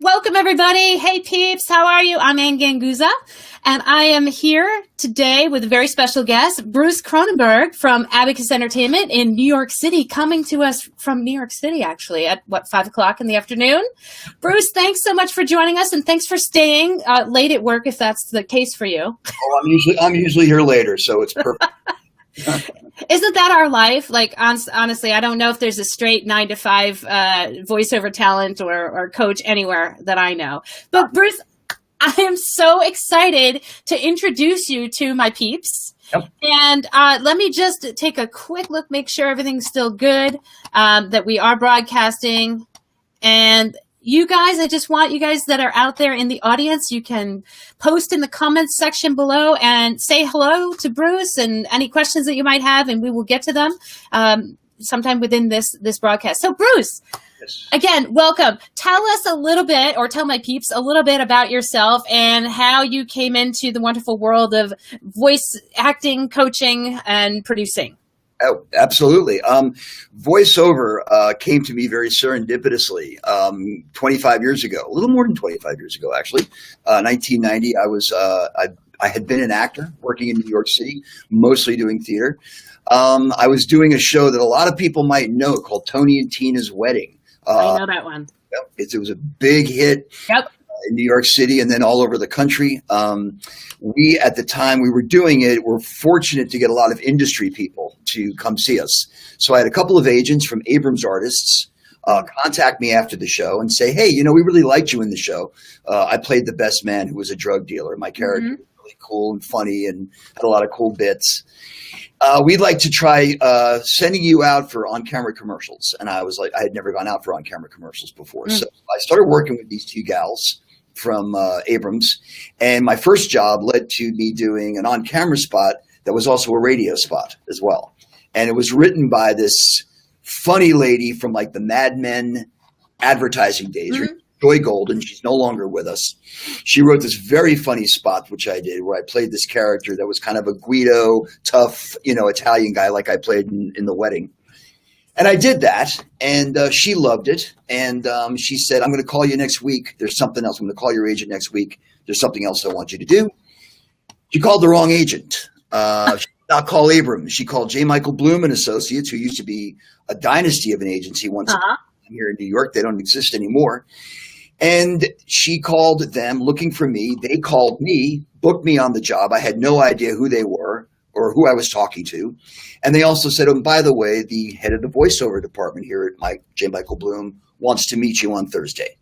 Welcome, everybody. Hey, Peeps. How are you? I'm Ann Ganguza, and I am here today with a very special guest, Bruce Kronenberg from Abacus Entertainment in New York City, coming to us from New York City, actually, at, 5 o'clock in the afternoon. Bruce, thanks so much for joining us, and thanks for staying late at work, if that's the case for you. Oh, I'm usually here later, so it's perfect. Isn't that our life? Like, honestly, I don't know if there's a straight 9-to-5 voiceover talent or coach anywhere that I know. But Bruce, I am so excited to introduce you to my peeps. Yep. And let me just take a quick look, make sure everything's still good, that we are broadcasting. And you guys, I just want you guys that are out there in the audience, you can post in the comments section below and say hello to Bruce and any questions that you might have, and we will get to them sometime within this broadcast. So Bruce, yes. Again, welcome. Tell us a little bit, or tell my peeps a little bit about yourself and how you came into the wonderful world of voice acting, coaching, and producing. Oh, absolutely. Voiceover came to me very serendipitously 25 years ago, a little more than 25 years ago, actually. 1990, I had been an actor working in New York City, mostly doing theater. I was doing a show that a lot of people might know called Tony and Tina's Wedding. I know that one. It was a big hit. Yep. In New York City and then all over the country. We, at the time we were doing it, were fortunate to get a lot of industry people to come see us. So I had a couple of agents from Abrams Artists contact me after the show and say, hey, we really liked you in the show. I played the best man who was a drug dealer. My character was really cool and funny and had a lot of cool bits. We'd like to try sending you out for on-camera commercials. And I was like, I had never gone out for on-camera commercials before. So I started working with these two gals from Abrams. And my first job led to me doing an on-camera spot that was also a radio spot as well. And it was written by this funny lady from like the Mad Men advertising days, Joy Golden. She's no longer with us. She wrote this very funny spot, which I did, where I played this character that was kind of a Guido, tough, Italian guy like I played in The Wedding. And I did that, and she loved it. And she said, I'm going to call you next week. There's something else. I'm going to call your agent next week. There's something else I want you to do. She called the wrong agent. She did not call Abrams. She called J. Michael Bloom and Associates, who used to be a dynasty of an agency once here in New York. They don't exist anymore. And she called them looking for me. They called me, booked me on the job. I had no idea who they were or who I was talking to. And they also said, oh, by the way, the head of the voiceover department here at J. Michael Bloom wants to meet you on Thursday.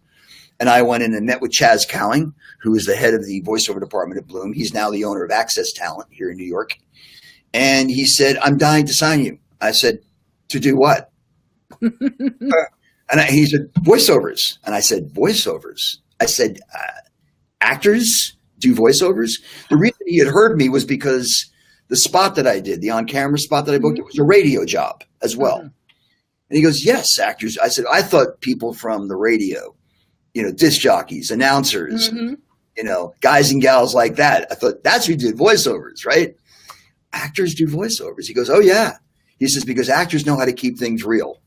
And I went in and met with Chaz Cowing, who is the head of the voiceover department at Bloom. He's now the owner of Access Talent here in New York. And he said, I'm dying to sign you. I said, to do what? And he said, voiceovers. And I said, voiceovers? I said, actors do voiceovers? The reason he had heard me was because the spot that I did, the on-camera spot that I booked, it was a radio job as well. And he goes, yes, actors. I said, I thought people from the radio, disc jockeys, announcers, guys and gals like that. I thought that's who did voiceovers, right? Actors do voiceovers. He goes, oh, yeah. He says, because actors know how to keep things real.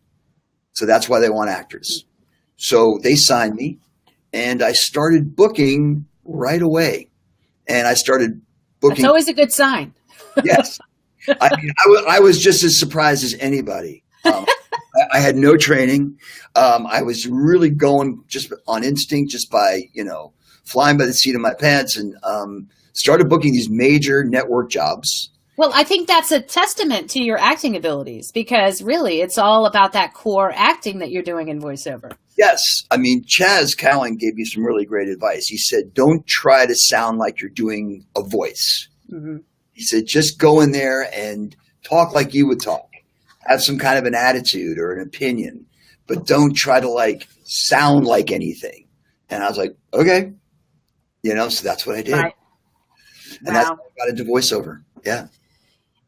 So that's why they want actors. So they signed me, and I started booking right away. And I started booking. That's always a good sign. Yes. I mean, I was just as surprised as anybody. I had no training. I was really going just on instinct, just by, flying by the seat of my pants, and started booking these major network jobs. Well, I think that's a testament to your acting abilities, because really it's all about that core acting that you're doing in voiceover. Yes. I mean, Chaz Cowing gave me some really great advice. He said, don't try to sound like you're doing a voice. He said, just go in there and talk like you would talk. Have some kind of an attitude or an opinion, but don't try to sound like anything. And I was like, okay, so that's what I did. Right. And that's how I got into voiceover. Yeah.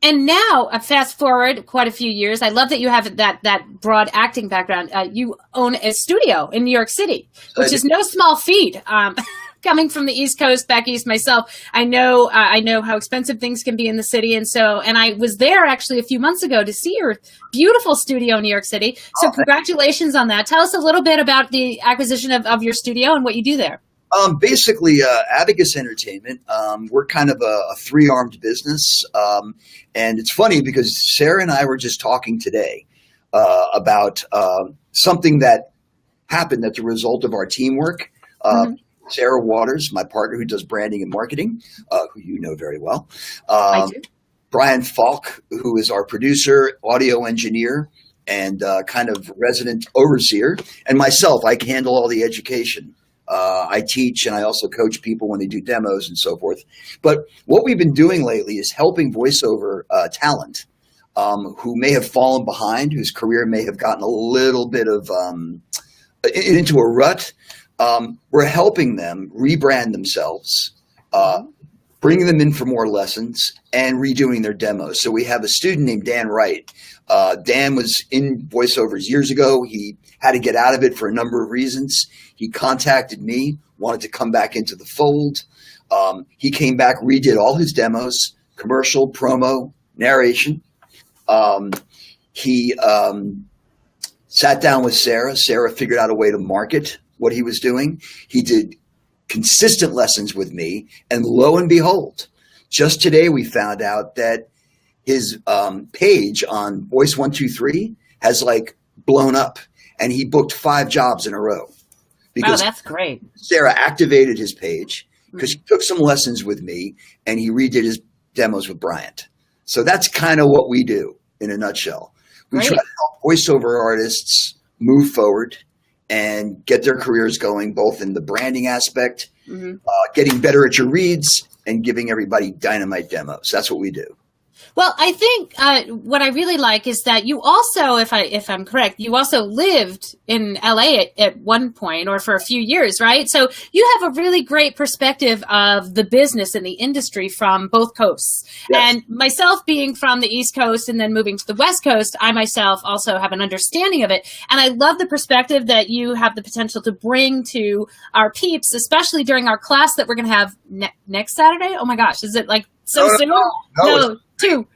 And now, fast forward quite a few years, I love that you have that broad acting background. You own a studio in New York City, which is no small feat. coming from the East Coast, back east myself, I know how expensive things can be in the city. And I was there actually a few months ago to see your beautiful studio in New York City. So congratulations on that. Tell us a little bit about the acquisition of your studio and what you do there. Basically, Abacus Entertainment, we're kind of a three-armed business. And it's funny because Sarah and I were just talking today about something that happened as a result of our teamwork. Sarah Waters, my partner who does branding and marketing, who you know very well. I do. Brian Falk, who is our producer, audio engineer, and kind of resident overseer. And myself, I handle all the education. I teach and I also coach people when they do demos and so forth. But what we've been doing lately is helping voiceover talent who may have fallen behind, whose career may have gotten a little bit of into a rut. We're helping them rebrand themselves, bringing them in for more lessons and redoing their demos. So we have a student named Dan Wright. Dan was in voiceovers years ago. He had to get out of it for a number of reasons. He contacted me, wanted to come back into the fold. He came back, redid all his demos, commercial, promo, narration. He sat down with Sarah. Sarah figured out a way to market what he was doing. He did consistent lessons with me. And lo and behold, just today we found out that his page on Voice 123 has like blown up, and he booked 5 jobs in a row. Wow, that's great. Sarah activated his page because he took some lessons with me and he redid his demos with Bryant. So that's kind of what we do in a nutshell. We try to help voiceover artists move forward and get their careers going, both in the branding aspect, getting better at your reads, and giving everybody dynamite demos. That's what we do. Well, I think what I really like is that you also, if I'm correct, you also lived in LA at one point or for a few years, right? So you have a really great perspective of the business and the industry from both coasts. Yes. And myself being from the East Coast and then moving to the West Coast, I myself also have an understanding of it. And I love the perspective that you have the potential to bring to our peeps, especially during our class that we're going to have next Saturday. Oh my gosh, is it like so soon? No. 2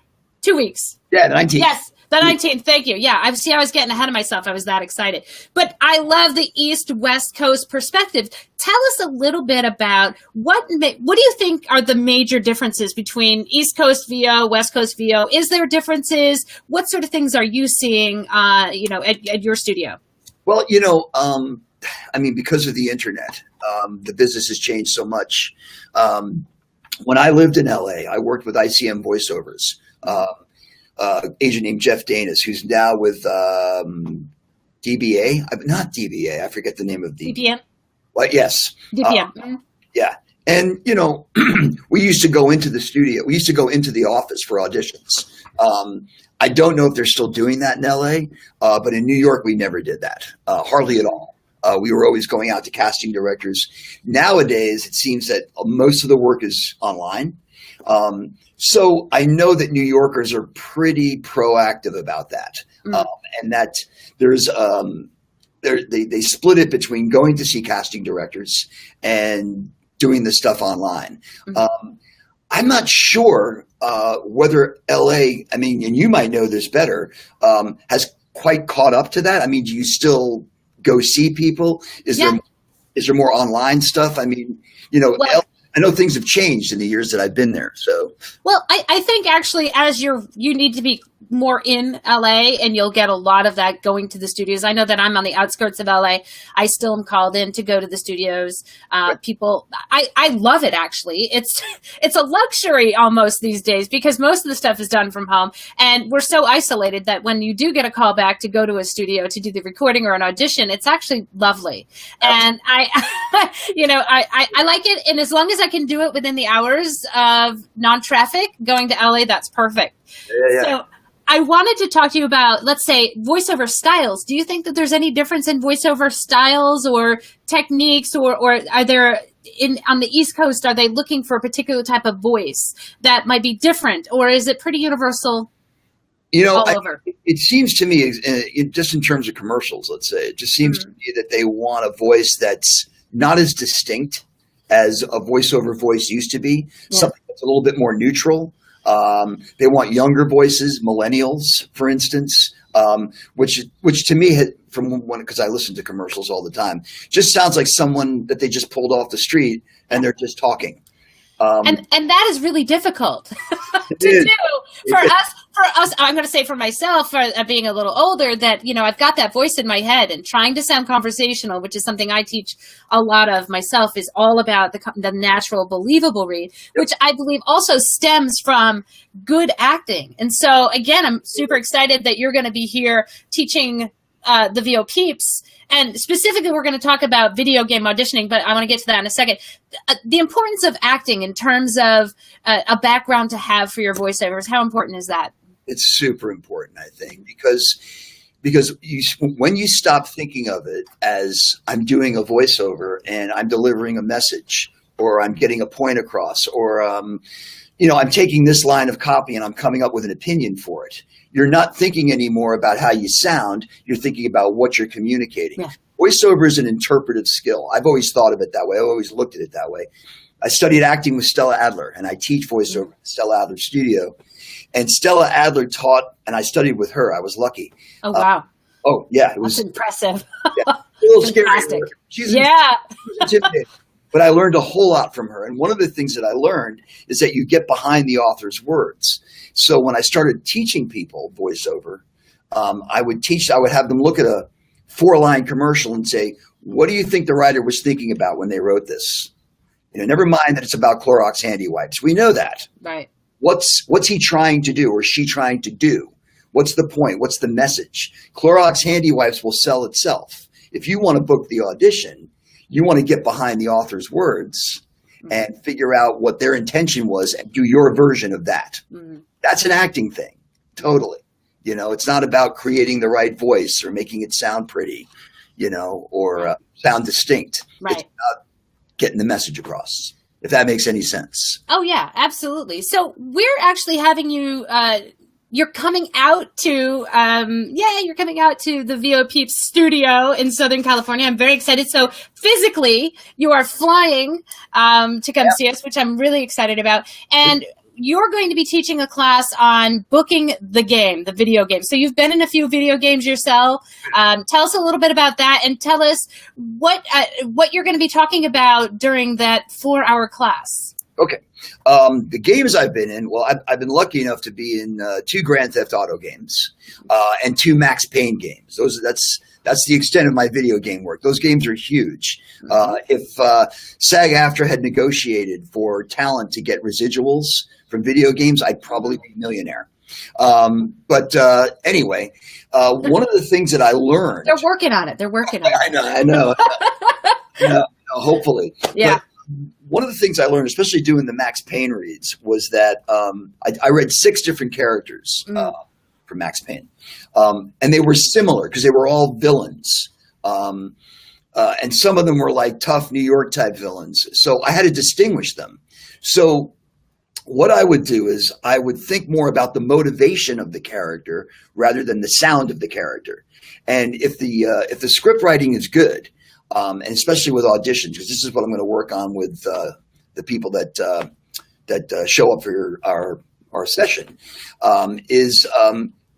weeks. Yeah, the 19th. Yes, the 19th. Thank you. Yeah, I was getting ahead of myself. I was that excited. But I love the East-West Coast perspective. Tell us a little bit about what do you think are the major differences between East Coast VO, West Coast VO? Is there differences? What sort of things are you seeing, at your studio? Well, I mean, because of the internet, the business has changed so much. When I lived in LA, I worked with ICM Voiceovers. Agent named Jeff Danis, who's now with DBA. Not DBA. I forget the name of the DPM. What? Yes. DPM. Yeah. And, we used to go into the studio. We used to go into the office for auditions. I don't know if they're still doing that in LA, but in New York, we never did that. Hardly at all. We were always going out to casting directors. Nowadays, it seems that most of the work is online. So I know that New Yorkers are pretty proactive about that, and that there's they split it between going to see casting directors and doing the stuff online. I'm not sure whether LA, I mean, and you might know this better, has quite caught up to that. I mean, do you still go see people? Is there more online stuff? I mean, I know things have changed in the years that I've been there. So, well, I think actually you need to be more in LA, and you'll get a lot of that going to the studios. I know that I'm on the outskirts of LA. I still am called in to go to the studios. People, I love it actually. It's a luxury almost these days because most of the stuff is done from home, and we're so isolated that when you do get a call back to go to a studio to do the recording or an audition, it's actually lovely. And I like it. And as long as I can do it within the hours of non-traffic going to LA, that's perfect. Yeah. So I wanted to talk to you about, let's say, voiceover styles. Do you think that there's any difference in voiceover styles or techniques, or are there on the East Coast, are they looking for a particular type of voice that might be different, or is it pretty universal all over? It seems to me, just in terms of commercials, let's say, it just seems to me that they want a voice that's not as distinct as a voiceover voice used to be. Yeah. Something that's a little bit more neutral. They want younger voices, millennials, for instance, which to me had, because I listen to commercials all the time, just sounds like someone that they just pulled off the street and they're just talking. And that is really difficult to do for us. I'm going to say for myself, for being a little older, that, I've got that voice in my head, and trying to sound conversational, which is something I teach a lot of myself, is all about the natural, believable read, which I believe also stems from good acting. And so, again, I'm super excited that you're going to be here teaching the VO Peeps. And specifically, we're going to talk about video game auditioning, but I want to get to that in a second. The importance of acting in terms of a background to have for your voiceovers, how important is that? It's super important, I think, because when you stop thinking of it as I'm doing a voiceover and I'm delivering a message, or I'm getting a point across, or I'm taking this line of copy and I'm coming up with an opinion for it. You're not thinking anymore about how you sound. You're thinking about what you're communicating. Yeah. Voiceover is an interpretive skill. I've always thought of it that way. I've always looked at it that way. I studied acting with Stella Adler, and I teach voiceover at Stella Adler Studio. And Stella Adler taught, and I studied with her. I was lucky. Oh, wow. It was impressive. Yeah, a little scary. She's intimidating. But I learned a whole lot from her. And one of the things that I learned is that you get behind the author's words. So when I started teaching people voiceover, I would have them look at a 4-line commercial and say, what do you think the writer was thinking about when they wrote this? Never mind that it's about Clorox handy wipes. We know that. Right. What's he trying to do, or she trying to do? What's the point? What's the message? Clorox handy wipes will sell itself. If you want to book the audition, you want to get behind the author's words and figure out what their intention was and do your version of that. Mm-hmm. That's an acting thing. Totally. It's not about creating the right voice or making it sound pretty, or sound distinct. Right. It's about getting the message across, if that makes any sense. Oh, yeah, absolutely. So we're actually having you you're coming out to the VO Peeps studio in Southern California. I'm very excited. So physically, you are flying to come see us, which I'm really excited about. And you're going to be teaching a class on booking the video game. So you've been in a few video games yourself. Tell us a little bit about that, and tell us what you're going to be talking about during that 4-hour class. Okay. The games I've been in, well, I've been lucky enough to be in 2 Grand Theft Auto games and 2 Max Payne games. That's the extent of my video game work. Those games are huge. If SAG-AFTRA had negotiated for talent to get residuals from video games, I'd probably be a millionaire. But anyway, one of the things that I learned— They're working on it. I know. Hopefully. Yeah. But one of the things I learned, especially doing the Max Payne reads, was that I read 6 different characters for Max Payne. And they were similar because they were all villains. And some of them were like tough New York type villains. So I had to distinguish them. So what I would do is I would think more about the motivation of the character rather than the sound of the character. And if the script writing is good, and especially with auditions, because this is what I'm going to work on with the people that show up for our session, is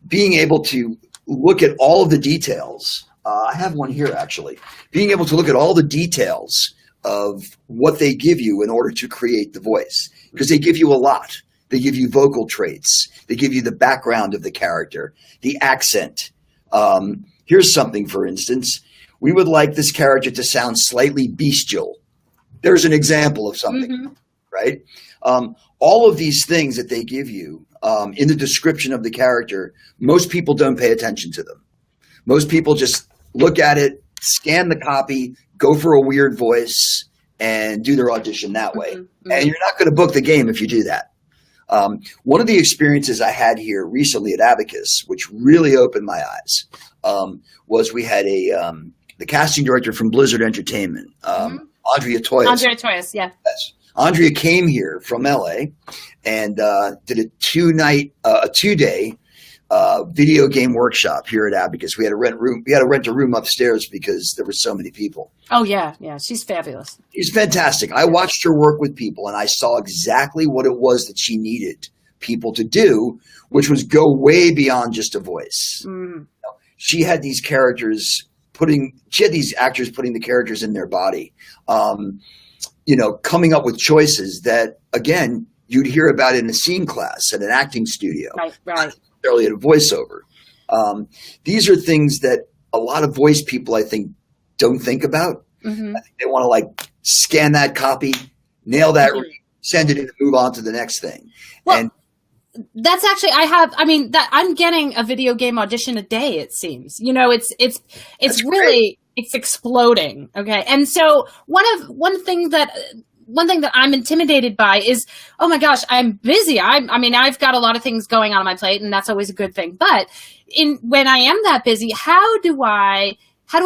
being able to look at all of the details. I have one here, actually. Being able to look at all the details of what they give you in order to create the voice, because they give you a lot. They give you vocal traits. They give you the background of the character, the accent. Here's something, for instance. We would like this character to sound slightly bestial. There's an example of something, right? All of these things that they give you in the description of the character, most people don't pay attention to them. Most people just look at it, scan the copy, go for a weird voice, and do their audition that way. And you're not going to book the game if you do that. One of the experiences I had here recently at Abacus, which really opened my eyes, was we had the casting director from Blizzard Entertainment, Andrea Toyas. Andrea Toyas, yeah. Yes. Andrea came here from LA and did a 2-day video game workshop here at Abacus. We had to rent a room upstairs because there were so many people. Oh yeah. She's fabulous. She's fantastic. I watched her work with people, and I saw exactly what it was that she needed people to do, which was go way beyond just a voice. She had these actors putting the characters in their body, coming up with choices that, again, you'd hear about in a scene class at an acting studio, right. Not necessarily at a voiceover. These are things that a lot of voice people, I think, don't think about. I think they want to like scan that copy, nail that, send it in, and move on to the next thing. Well, that's actually, I'm getting a video game audition a day, it seems. It's really, it's exploding. Okay. And so one thing that I'm intimidated by is, oh my gosh, I'm busy. I've got a lot of things going on my plate, and that's always a good thing. But when I am that busy, how do I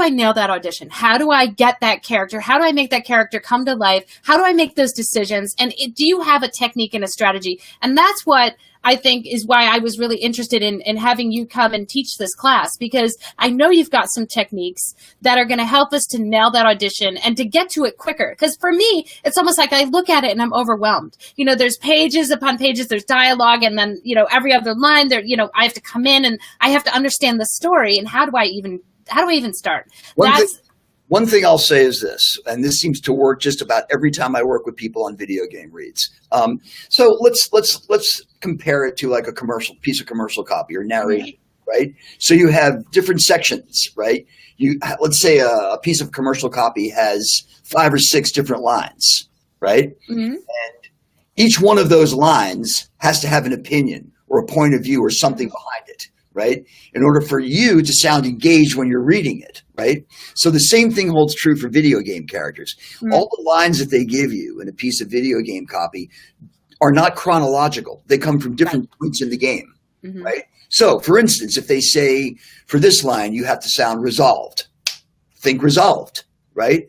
nail that audition? How do I get that character? How do I make that character come to life? How do I make those decisions? And do you have a technique and a strategy? And that's what I think is why I was really interested in having you come and teach this class, because I know you've got some techniques that are going to help us to nail that audition and to get to it quicker. Because for me, it's almost like I look at it and I'm overwhelmed. There's pages upon pages, there's dialogue, and then, every other line there, I have to come in and I have to understand the story. And how do I even start? One thing I'll say is this, and this seems to work just about every time I work with people on video game reads. So let's compare it to like a piece of commercial copy or narration, right? So you have different sections, right? Let's say a piece of commercial copy has 5 or 6 different lines, right? And each one of those lines has to have an opinion or a point of view or something behind it, right? In order for you to sound engaged when you're reading it, right? So the same thing holds true for video game characters. All the lines that they give you in a piece of video game copy are not chronological. They come from different points in the game, right? So for instance, if they say for this line, you have to sound resolved, think resolved, right?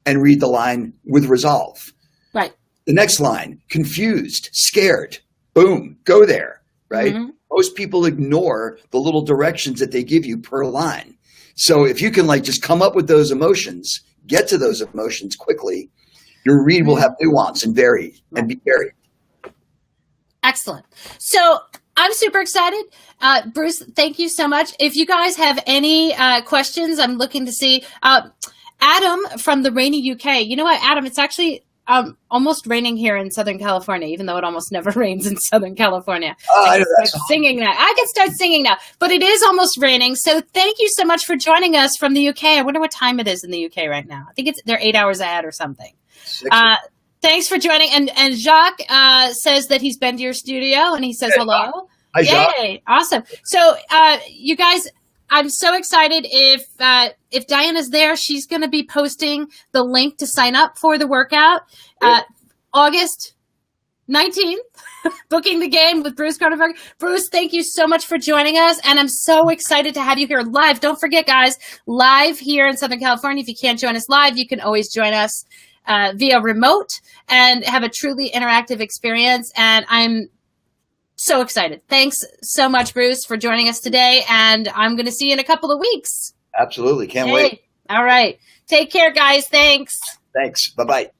And read the line with resolve. Right. The next line, confused, scared, boom, go there, right? Most people ignore the little directions that they give you per line. So if you can just come up with those emotions, get to those emotions quickly, your read will have nuance and be varied. Excellent. So I'm super excited. Bruce, thank you so much. If you guys have any questions, I'm looking to see. Adam from the rainy UK. You know what, Adam, it's actually almost raining here in Southern California, even though it almost never rains in Southern California. I can start singing that. I can start singing now, but it is almost raining. So thank you so much for joining us from the UK. I wonder what time it is in the UK right now. I think they're 8 hours ahead or something. Thanks for joining. And Jacques says that he's been to your studio and he says hello. Hi, Jacques. Yay. Awesome. So you guys, I'm so excited. If Diana's there, she's going to be posting the link to sign up for the workout. August 19th, booking the game with Bruce Kronenberg. Bruce, thank you so much for joining us. And I'm so excited to have you here live. Don't forget, guys, live here in Southern California. If you can't join us live, you can always join us via remote and have a truly interactive experience. And I'm so excited. Thanks so much, Bruce, for joining us today. And I'm going to see you in a couple of weeks. Absolutely. Can't wait. All right. Take care, guys. Thanks. Thanks. Bye-bye.